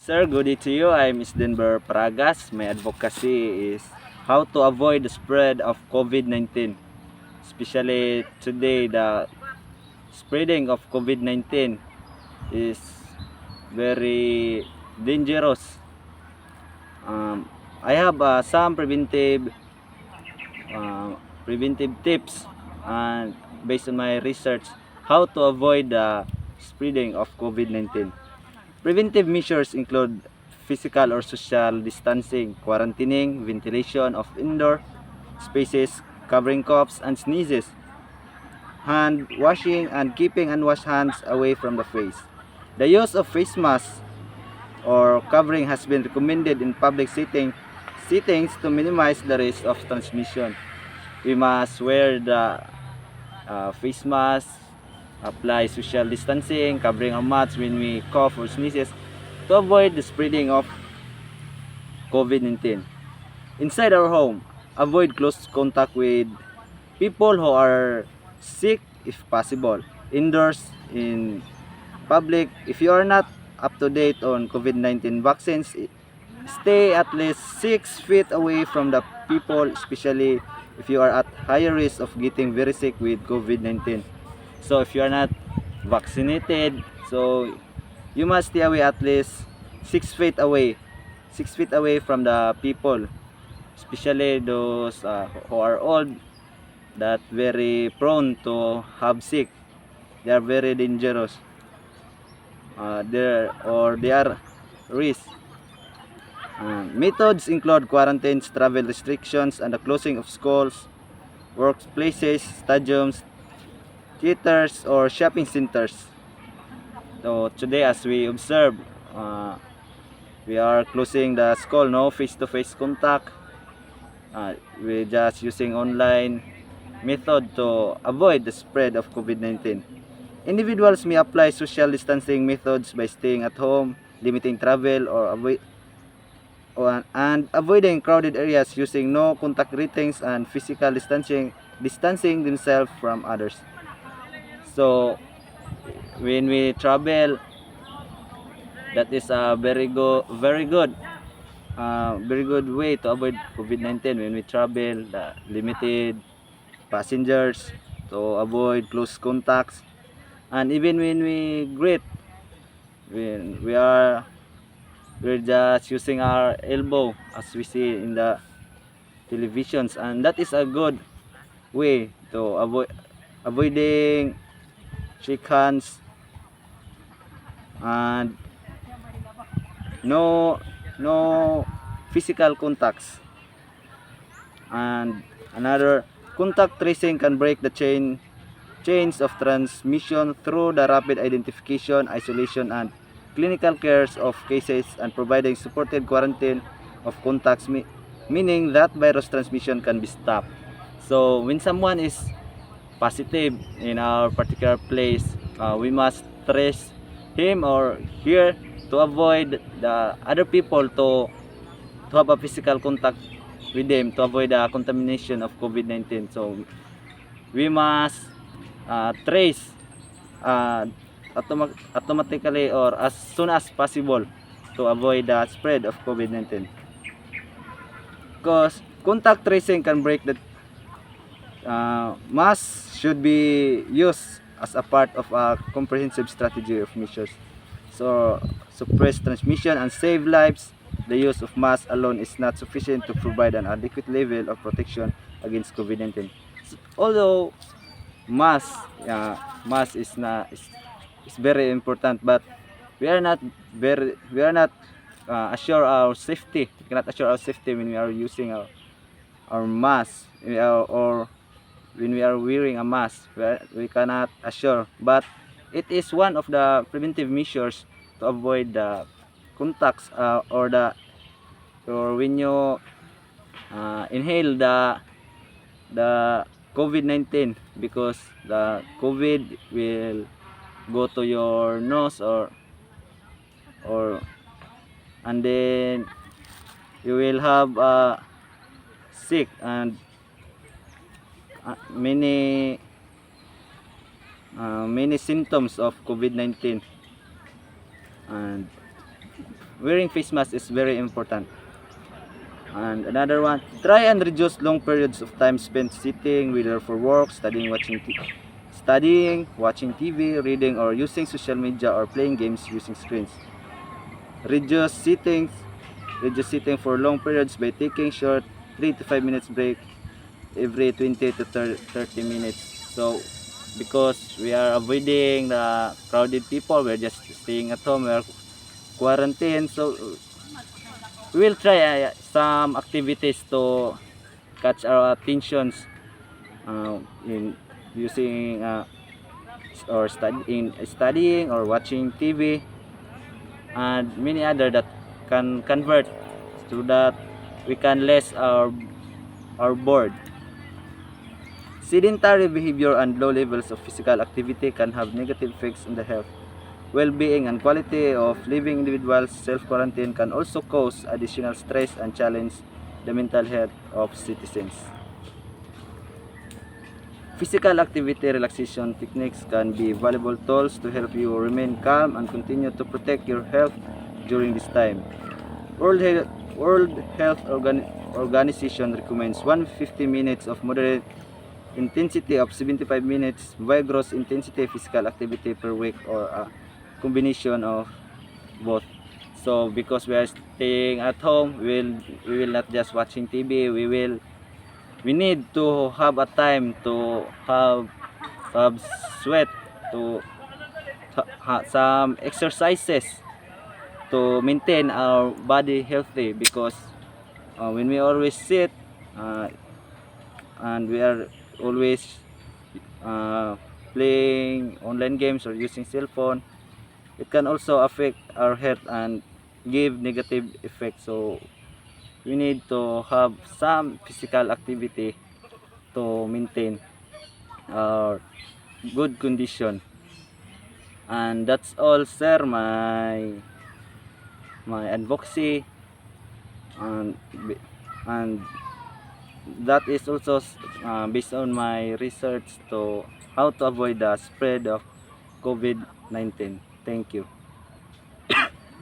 Sir, good day to you. I'm Miss Denver Pragas. My advocacy is how to avoid the spread of COVID-19. Especially today, the spreading of COVID-19 is very dangerous. I have some uh, preventive tips and based on my research how to avoid the spreading of COVID-19. Preventive measures include physical or social distancing, quarantining, ventilation of indoor spaces, covering coughs and sneezes, hand washing and keeping unwashed hands away from the face. The use of face masks or covering has been recommended in public settings to minimize the risk of transmission. We must wear the face mask, apply social distancing, covering our mouths when we cough or sneezes to avoid the spreading of COVID-19. Inside our home, avoid close contact with people who are sick if possible. Indoors, in public, if you are not up to date on COVID-19 vaccines, stay at least 6 feet away from the people, especially if you are at higher risk of getting very sick with COVID-19. So if you are not vaccinated, so you must stay away at least 6 feet away 6 feet away from the people, especially those who are old, that very prone to have sick. They are very dangerous, they are risk. Methods include quarantines, travel restrictions, and the closing of schools, workplaces, stadiums, theaters, or shopping centers. So today, as we observe, uh, we are closing the school, no face-to-face contact. We're just using online method to avoid the spread of COVID-19. Individuals may apply social distancing methods by staying at home, limiting travel, and avoiding crowded areas using no contact greetings and physical distancing themselves from others. So when we travel, that is a very good way to avoid COVID-19. When we travel, the limited passengers, to avoid close contacts, and even when we greet, when we're just using our elbow as we see in the televisions, and that is a good way to avoiding shake hands and no no physical contacts. And another, contact tracing can break the chains of transmission through the rapid identification, isolation, and clinical cares of cases, and providing supported quarantine of contacts, meaning that virus transmission can be stopped. So when someone is positive in our particular place, we must trace him or her to avoid the other people to have a physical contact with them, to avoid the contamination of COVID-19. So we must trace uh, automatically or as soon as possible to avoid the spread of COVID-19. Because contact tracing can break the masks should be used as a part of a comprehensive strategy of measures. So suppress transmission and save lives. The use of masks alone is not sufficient to provide an adequate level of protection against COVID-19. Although mask mask is very important, but we are not assure our safety. We cannot assure our safety when we are using our mask, or when we are wearing a mask. We cannot assure, but it is one of the preventive measures to avoid the contacts, or when you inhale the COVID-19, because the COVID will go to your nose, or and then you will have sick and many symptoms of COVID-19. And wearing face mask is very important. And another one, try and reduce long periods of time spent sitting, whether for work, studying, watching TV, reading, or using social media or playing games using screens. Reduce sitting, reduce sitting for long periods by taking short 3 to 5 minutes break every 20 to 30 minutes. So because we are avoiding the crowded people, we're just staying at home, we're quarantined, so we'll try some activities to catch our attentions in using or studying or watching TV and many other that can convert so that we can less our bored. Sedentary behavior and low levels of physical activity can have negative effects on the health, well-being, and quality of living. Individuals self-quarantine can also cause additional stress and challenge the mental health of citizens. Physical activity relaxation techniques can be valuable tools to help you remain calm and continue to protect your health during this time. World Health Organization recommends 150 minutes of moderate intensity of 75 minutes vigorous intensity physical activity per week, or a combination of both. So because we are staying at home, we will not just watching TV, we need to have a time to have sweat, to some exercises to maintain our body healthy, because when we always sit uh, and we are always uh, playing online games or using cell phone, it can also affect our health and give negative effects. So we need to have some physical activity to maintain our good condition. And that's all, sir, my advocacy, and and that is also based on my research to how to avoid the spread of COVID-19. Thank you.